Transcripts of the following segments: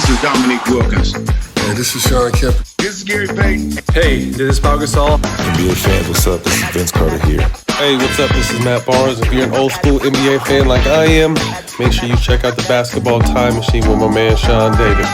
This is Dominique Wilkins. Hey, this is Sean Kemp. This is Gary Payton. Hey, this is Pau Gasol. NBA fans, what's up? This is Vince Carter here. Hey, what's up? This is Matt Barnes. If you're an old school NBA fan like I am, make sure you check out the Basketball Time Machine with my man Sean David.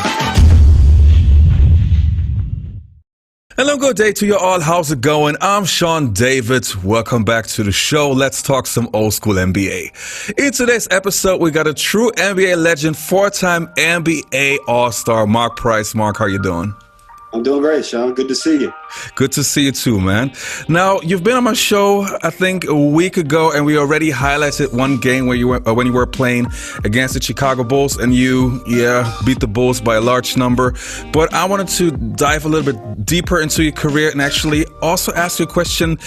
Hello, good day to you all. How's it going? I'm Sean David. Welcome back to the show. Let's talk some old school NBA. In today's episode, we got a true NBA legend, four-time NBA All-Star, Mark Price. Mark, how you doing? I'm doing great, Sean. Good to see you. Good to see you too, man. Now, you've been on my show, I think, a week ago, and we already highlighted one game where you were, when you were playing against the Chicago Bulls, and you, beat the Bulls by a large number. But I wanted to dive a little bit deeper into your career and actually also ask you a question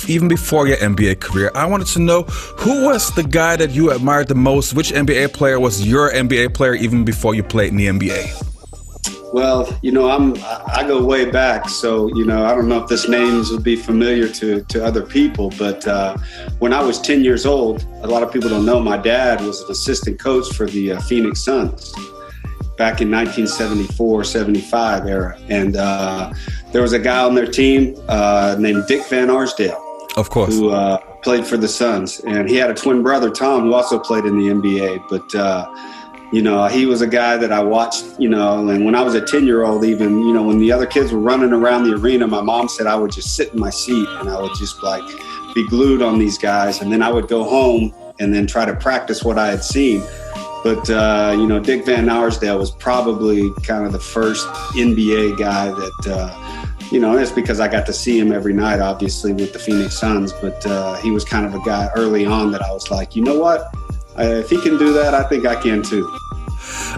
even before your NBA career. I wanted to know, who was the guy that you admired the most? Which NBA player was your NBA player even before you played in the NBA? Well, I go way back, so, I don't know if this names would be familiar to other people, but when I was 10 years old, a lot of people don't know, my dad was an assistant coach for the Phoenix Suns back in 1974-75 era. And there was a guy on their team named Dick Van Arsdale. Of course. Who played for the Suns. And he had a twin brother, Tom, who also played in the NBA. But he was a guy that I watched, and when I was a 10-year-old even, when the other kids were running around the arena, my mom said I would just sit in my seat and I would just be glued on these guys. And then I would go home and then try to practice what I had seen. But, Dick Van Arsdale was probably kind of the first NBA guy that, it's because I got to see him every night, obviously, with the Phoenix Suns. But he was kind of a guy early on that I was like, you know what? If he can do that, I think I can too.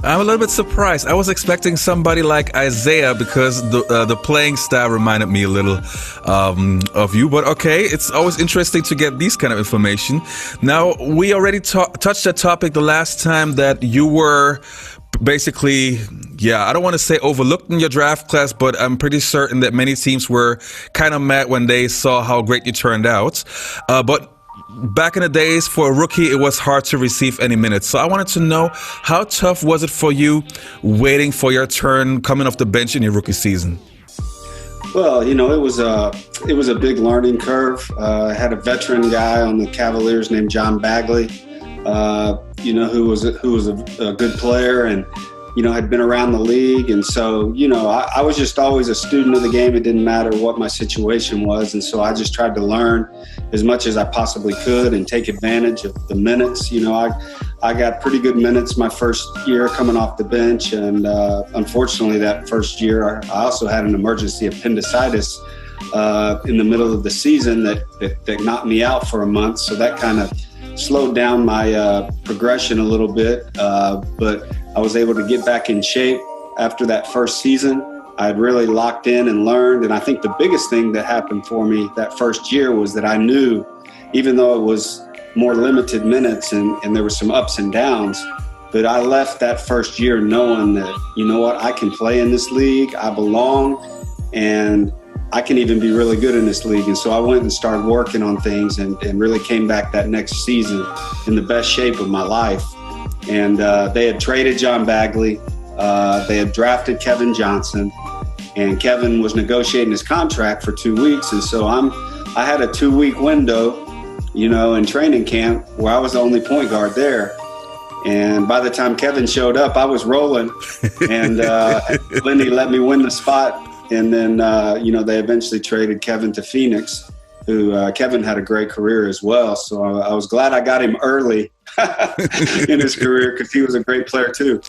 I'm a little bit surprised. I was expecting somebody like Isaiah because the playing style reminded me a little of you. But okay, it's always interesting to get these kind of information. Now, we already touched that topic the last time that you were basically, I don't want to say overlooked in your draft class, but I'm pretty certain that many teams were kind of mad when they saw how great you turned out. But back in the days, for a rookie, it was hard to receive any minutes. So I wanted to know, how tough was it for you waiting for your turn coming off the bench in your rookie season? Well, it was a big learning curve. I had a veteran guy on the Cavaliers named John Bagley, who was a good player and had been around the league. And so, I was just always a student of the game. It didn't matter what my situation was. And so I just tried to learn as much as I possibly could and take advantage of the minutes. I got pretty good minutes my first year coming off the bench. And unfortunately, that first year, I also had an emergency appendicitis in the middle of the season that knocked me out for a month. So that kind of slowed down my progression a little bit. But I was able to get back in shape after that first season. I had really locked in and learned. And I think the biggest thing that happened for me that first year was that I knew, even though it was more limited minutes and there were some ups and downs, but I left that first year knowing that, I can play in this league, I belong, and I can even be really good in this league. And so I went and started working on things and really came back that next season in the best shape of my life. And they had traded John Bagley. They had drafted Kevin Johnson, and Kevin was negotiating his contract for 2 weeks. And so I had a 2-week window, in training camp where I was the only point guard there. And by the time Kevin showed up, I was rolling, and Lenny let me win the spot. And then, they eventually traded Kevin to Phoenix, who Kevin had a great career as well. So I was glad I got him early in his career because he was a great player too.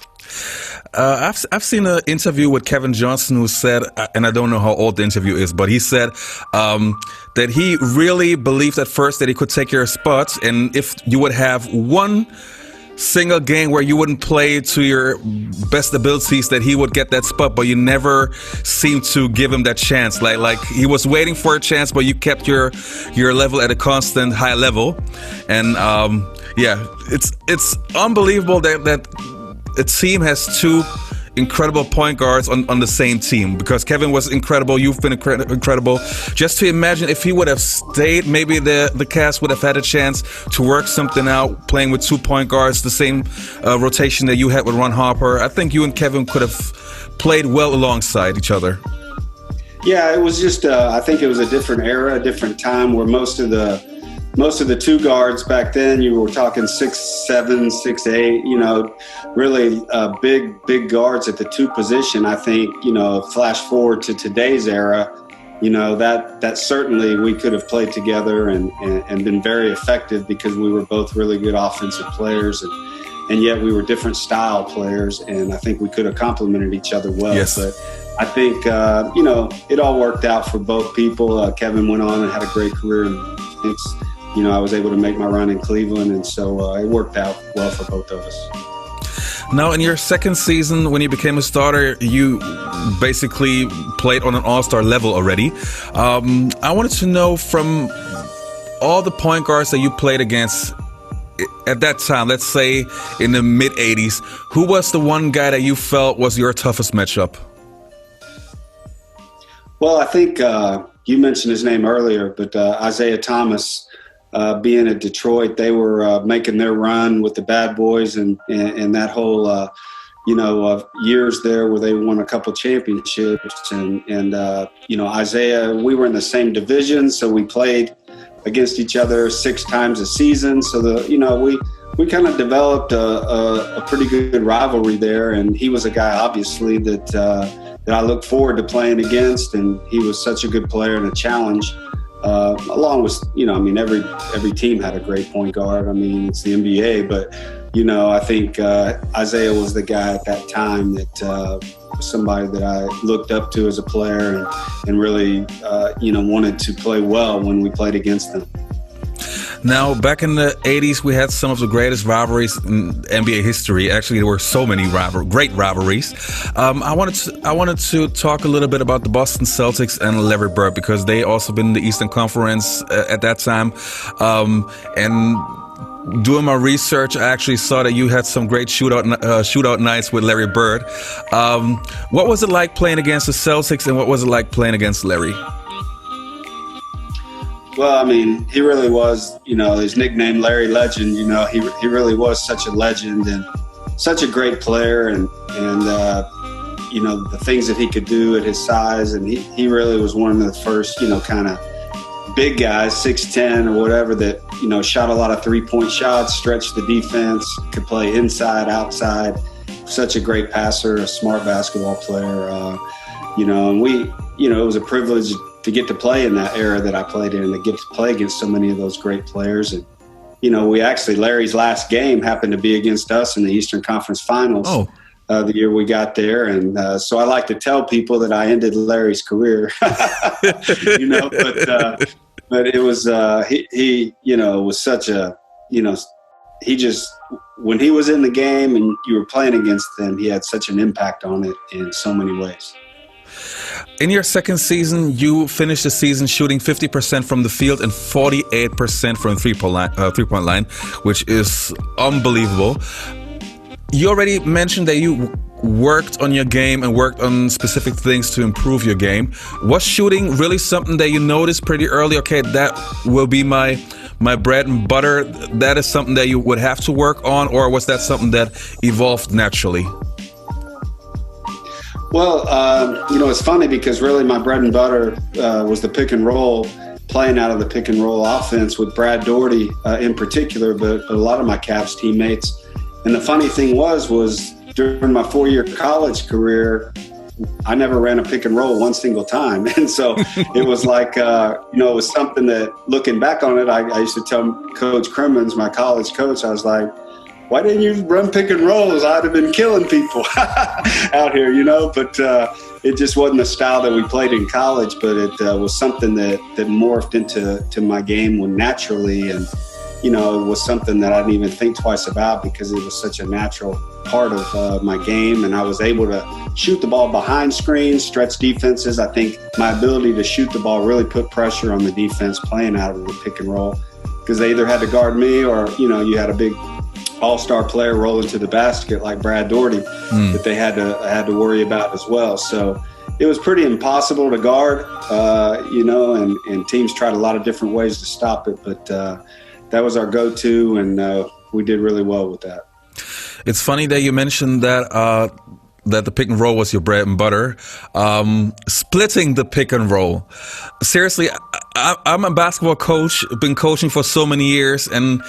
I've seen an interview with Kevin Johnson who said, and I don't know how old the interview is, but he said that he really believed at first that he could take your spot, and if you would have one single game where you wouldn't play to your best abilities, that he would get that spot, but you never seemed to give him that chance. Like he was waiting for a chance, but you kept your level at a constant high level. And it's unbelievable that a team has two incredible point guards on the same team, because Kevin was incredible, you've been incredible. Just to imagine if he would have stayed, maybe the Cavs would have had a chance to work something out, playing with 2 point guards, the same rotation that you had with Ron Harper. I think you and Kevin could have played well alongside each other. Yeah, it was just, I think it was a different era, a different time, where most of the 2 guards back then, you were talking 6'7", 6'8", you know, really big guards at the 2 position. I think, you know, flash forward to today's era, you know, that certainly we could have played together and been very effective, because we were both really good offensive players, and yet we were different style players, and I think we could have complemented each other well. Yes. But I think, you know, it all worked out for both people. Kevin went on and had a great career in Phoenix. You know, I was able to make my run in Cleveland, and so it worked out well for both of us. Now, in your second season, when you became a starter, you basically played on an all-star level already. I wanted to know, from all the point guards that you played against at that time, let's say in the mid-'80s, who was the one guy that you felt was your toughest matchup? Well, I think you mentioned his name earlier, but Isaiah Thomas, being at Detroit, they were making their run with the Bad Boys, and that whole, you know, years there where they won a couple championships. And you know, Isaiah, we were in the same division, so we played against each other 6 times a season. So you know, we kind of developed a pretty good rivalry there, and he was a guy, obviously, that I looked forward to playing against, and he was such a good player and a challenge. Along with, you know, I mean, every team had a great point guard. I mean, it's the NBA, but, you know, I think Isaiah was the guy at that time that was somebody that I looked up to as a player, and really, you know, wanted to play well when we played against them. Now, back in the 80s, we had some of the greatest rivalries in NBA history. Actually, there were so many great rivalries. I wanted to talk a little bit about the Boston Celtics and Larry Bird, because they also been in the Eastern Conference at that time. And doing my research, I actually saw that you had some great shootout nights with Larry Bird. What was it like playing against the Celtics, and what was it like playing against Larry? Well, I mean, he really was, you know, his nickname, Larry Legend, you know, he really was such a legend and such a great player, and you know, the things that he could do at his size. And he really was one of the first, you know, kind of big guys, 6'10" or whatever, that, you know, shot a lot of 3-point shots, stretched the defense, could play inside, outside. Such a great passer, a smart basketball player, you know, and you know, it was a privilege to get to play in that era that I played in, and to get to play against so many of those great players. And, you know, Larry's last game happened to be against us in the Eastern Conference Finals. The year we got there. And so I like to tell people that I ended Larry's career, you know, but it was, he, you know, was such a, you know, he just, when he was in the game and you were playing against him, he had such an impact on it in so many ways. In your second season, you finished the season shooting 50% from the field and 48% from the three-point line, which is unbelievable. You already mentioned that you worked on your game and worked on specific things to improve your game. Was shooting really something that you noticed pretty early? Okay, that will be my bread and butter. That is something that you would have to work on, or was that something that evolved naturally? Well, you know, it's funny because really my bread and butter was the pick and roll, playing out of the pick and roll offense with Brad Daugherty in particular, but a lot of my Cavs teammates. And the funny thing was during my 4-year college career, I never ran a pick and roll one single time. And so it was like, you know, it was something that, looking back on it, I used to tell Coach Crimmins, my college coach, I was like, why didn't you run pick and rolls? I'd have been killing people out here, you know, but it just wasn't the style that we played in college, but it was something that morphed into my game naturally. And, you know, it was something that I didn't even think twice about because it was such a natural part of my game. And I was able to shoot the ball behind screens, stretch defenses. I think my ability to shoot the ball really put pressure on the defense playing out of the pick and roll, because they either had to guard me or, you know, you had a big all-star player roll into the basket like Brad Daugherty that they had to worry about as well. So it was pretty impossible to guard, and teams tried a lot of different ways to stop it. But that was our go-to, and we did really well with that. It's funny that you mentioned that the pick and roll was your bread and butter. Splitting the pick and roll. Seriously, I'm a basketball coach, been coaching for so many years, and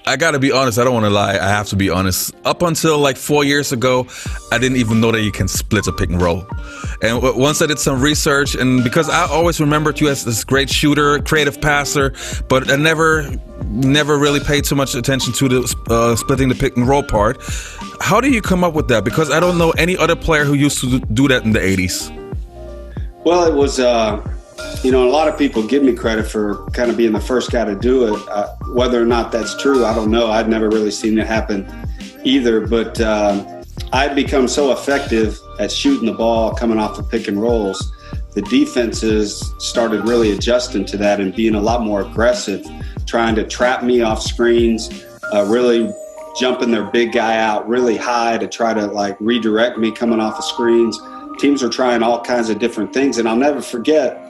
I gotta be honest, I don't want to lie, I have to be honest. Up until like 4 years ago, I didn't even know that you can split a pick and roll. And once I did some research, and because I always remembered you as this great shooter, creative passer, but I never really paid too much attention to the splitting the pick and roll part. How do you come up with that? Because I don't know any other player who used to do that in the 80s. Well, it was, a lot of people give me credit for kind of being the first guy to do it. Whether or not that's true, I don't know. I'd never really seen it happen either. But I'd become so effective at shooting the ball coming off of pick and rolls. The defenses started really adjusting to that and being a lot more aggressive, trying to trap me off screens, really jumping their big guy out really high to try to like redirect me coming off of screens. Teams were trying all kinds of different things. And I'll never forget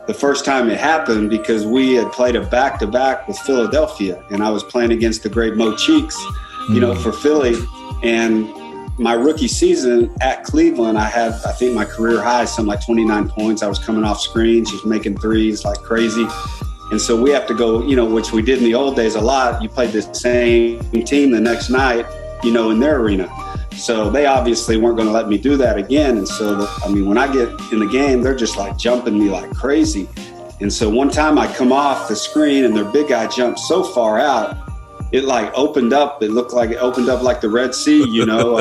the first time it happened, because we had played a back-to-back with Philadelphia, and I was playing against the great Mo Cheeks, for Philly. And my rookie season at Cleveland, I think my career high, something like 29 points. I was coming off screens, just making threes like crazy. And so we have to go, which we did in the old days a lot. You played the same team the next night, in their arena. So they obviously weren't going to let me do that again. And so, when I get in the game, they're just like jumping me like crazy. And so one time I come off the screen and their big guy jumped so far out, it like opened up. It looked like it opened up like the Red Sea,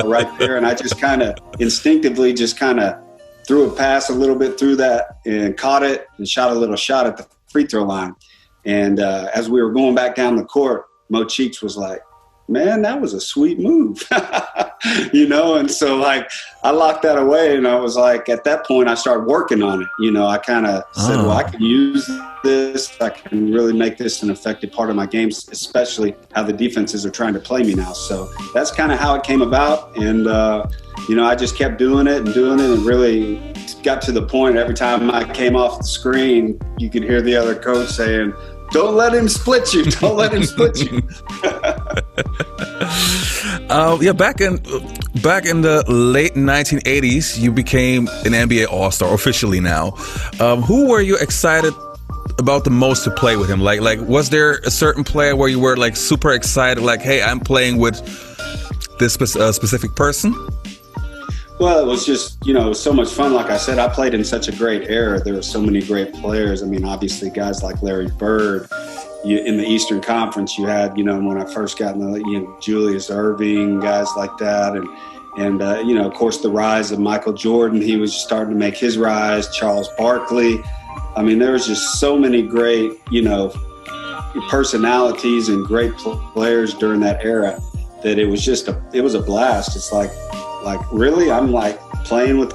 right there. And I just kind of instinctively threw a pass a little bit through that and caught it and shot a little shot at the free throw line. And as we were going back down the court, Mo Cheeks was like, "Man, that was a sweet move," and so like I locked that away, and I was like, at that point I started working on it. I kind of said, well, I can use this. I can really make this an effective part of my games, especially how the defenses are trying to play me now. So that's kind of how it came about. And, I just kept doing it and really got to the point every time I came off the screen, you could hear the other coach saying, "Don't let him split you. Don't let him split you." Back in the late 1980s, you became an NBA All-Star officially now. Who were you excited about the most to play with him? Like, was there a certain player where you were like super excited, like, hey, I'm playing with this specific person? Well, it was just, it was so much fun. Like I said, I played in such a great era. There were so many great players. Obviously guys like Larry Bird. In the Eastern Conference, you had, when I first got in the, Julius Erving, guys like that. And of course, the rise of Michael Jordan. He was starting to make his rise. Charles Barkley. There was just so many great, personalities and great players during that era that it was a blast. It's like really, I'm like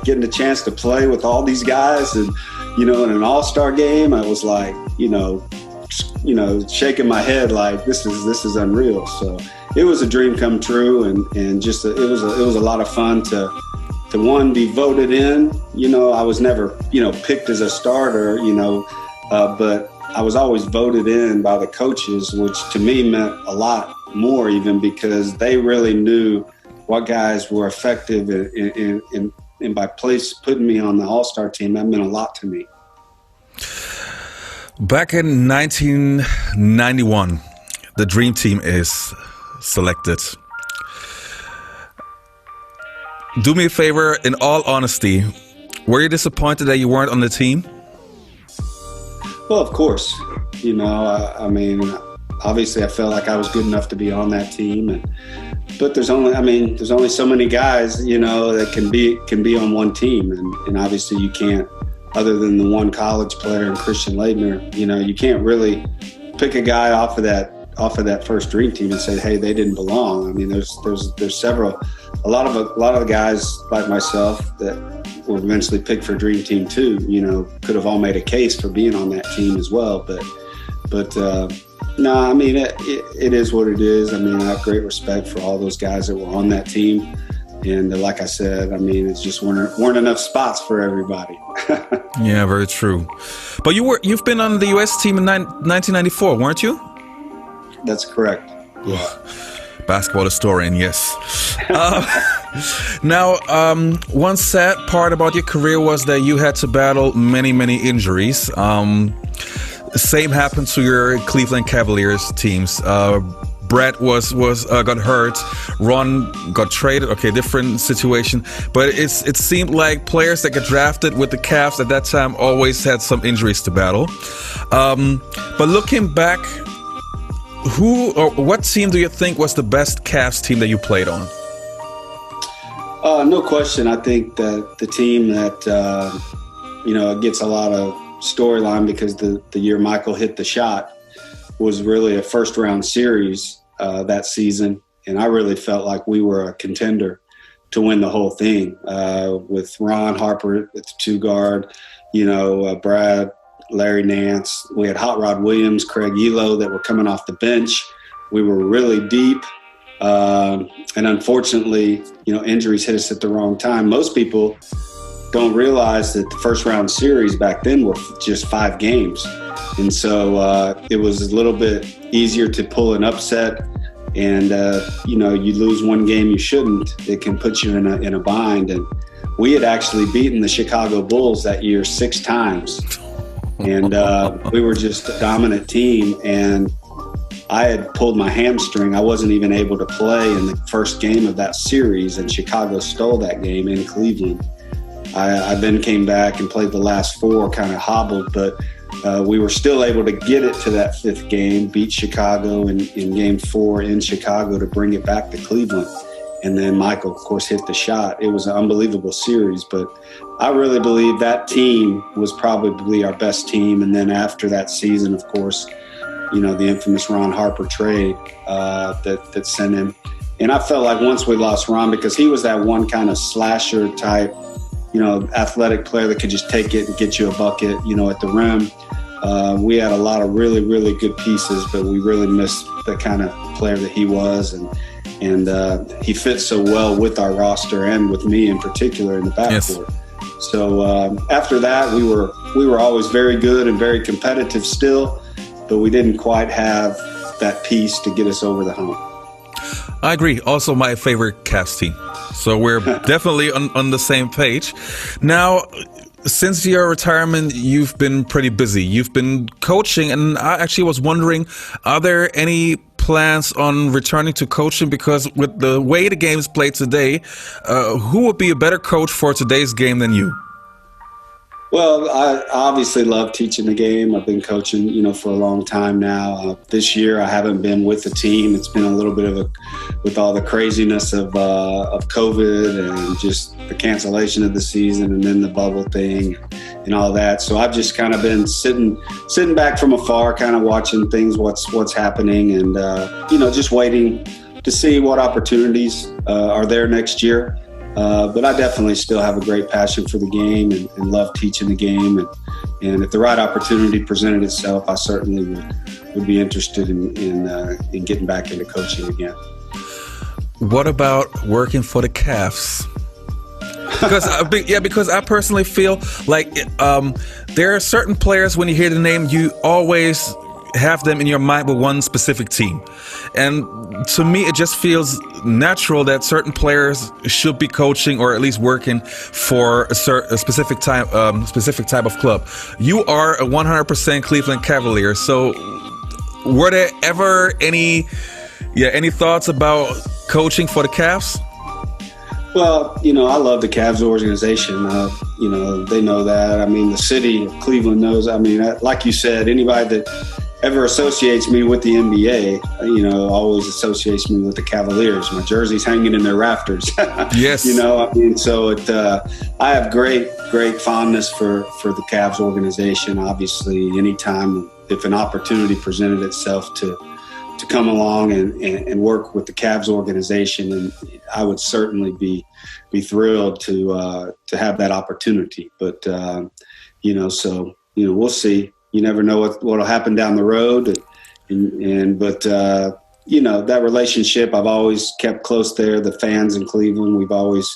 getting a chance to play with all these guys, and in an all-star game, I was like, shaking my head like this is unreal. So it was a dream come true, and just it was a lot of fun to one, be voted in. I was never picked as a starter, but I was always voted in by the coaches, which to me meant a lot more, even because they really knew what guys were effective, and by putting me on the All-Star team, that meant a lot to me. Back in 1991, the Dream Team is selected. Do me a favor, in all honesty, were you disappointed that you weren't on the team? Well, of course. Obviously I felt like I was good enough to be on that team, but there's only so many guys, that can be on one team, and obviously you can't. Other than the one college player and Christian Laettner, you can't really pick a guy off of that first Dream Team and say, hey, they didn't belong. There's several, a lot of the guys like myself that were eventually picked for Dream Team too. Could have all made a case for being on that team as well. But No, I mean, it is what it is. I mean, I have great respect for all those guys that were on that team. And like I said, I mean, it's just weren't enough spots for everybody. Yeah, very true. But you've been on the U.S. team in 1994, weren't you? That's correct. Yeah. Basketball historian, yes. Now, one sad part about your career was that you had to battle many, many injuries. Same happened to your Cleveland Cavaliers teams. Brett got hurt. Ron got traded. Okay, different situation. But it seemed like players that get drafted with the Cavs at that time always had some injuries to battle. But looking back, who or what team do you think was the best Cavs team that you played on? No question. I think that the team that gets a lot of storyline because the year Michael hit the shot was really a first round series that season, and I really felt like we were a contender to win the whole thing with Ron Harper at the two guard, Brad, Larry Nance. We had Hot Rod Williams, Craig Elo that were coming off the bench. We were really deep, and unfortunately, injuries hit us at the wrong time. Most people don't realize that the first round series back then were just 5 games. And so it was a little bit easier to pull an upset. And, you lose one game you shouldn't. It can put you in a bind. And we had actually beaten the Chicago Bulls that year 6 times. And we were just a dominant team. And I had pulled my hamstring. I wasn't even able to play in the first game of that series. And Chicago stole that game in Cleveland. I then came back and played the last 4, kind of hobbled, but we were still able to get it to that 5th game, beat Chicago in game 4 in Chicago to bring it back to Cleveland. And then Michael, of course, hit the shot. It was an unbelievable series, but I really believe that team was probably our best team. And then after that season, of course, the infamous Ron Harper trade that sent him. And I felt like once we lost Ron, because he was that one kind of slasher type, athletic player that could just take it and get you a bucket, at the rim. We had a lot of really, really good pieces, but we really missed the kind of player that he was. And he fits so well with our roster and with me in particular in the backcourt. Yes. So after that, we were always very good and very competitive still, but we didn't quite have that piece to get us over the hump. I agree. Also my favorite Cavs team. So we're definitely on the same page. Now, since your retirement, you've been pretty busy. You've been coaching, and I actually was wondering, are there any plans on returning to coaching? Because with the way the game's played today, who would be a better coach for today's game than you? Well, I obviously love teaching the game. I've been coaching, for a long time now. This year, I haven't been with the team. It's been a little bit with all the craziness of COVID and just the cancellation of the season and then the bubble thing and all that. So I've just kind of been sitting back from afar, kind of watching things, what's happening, and just waiting to see what opportunities are there next year. But I definitely still have a great passion for the game and love teaching the game. And if the right opportunity presented itself, I certainly would be interested in getting back into coaching again. What about working for the Cavs? Because I personally feel like there are certain players, when you hear the name, you always have them in your mind with one specific team. And to me, it just feels natural that certain players should be coaching or at least working for a specific type of club. You are a 100% Cleveland Cavalier. So were there ever any thoughts about coaching for the Cavs? Well, I love the Cavs organization. They know that. I mean, the city of Cleveland knows. I mean, like you said, anybody that ever associates me with the NBA, always associates me with the Cavaliers. My jersey's hanging in their rafters. Yes. So I have great fondness for the Cavs organization. Obviously, anytime if an opportunity presented itself to come along and work with the Cavs organization, and I would certainly be thrilled to have that opportunity. But we'll see. You never know what'll happen down the road. But you know, that relationship I've always kept close there. The fans in Cleveland, we've always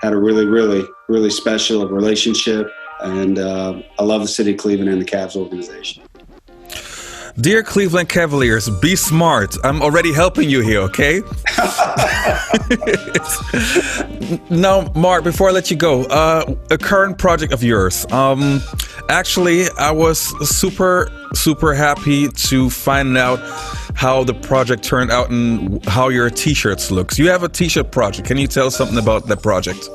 had a really, really, really special relationship. And I love the city of Cleveland and the Cavs organization. Dear Cleveland Cavaliers, be smart. I'm already helping you here, okay? Now, Mark, before I let you go, a current project of yours. Actually, I was super happy to find out how the project turned out and how your t-shirts looks. You have a t-shirt project. Can you tell us something about that project?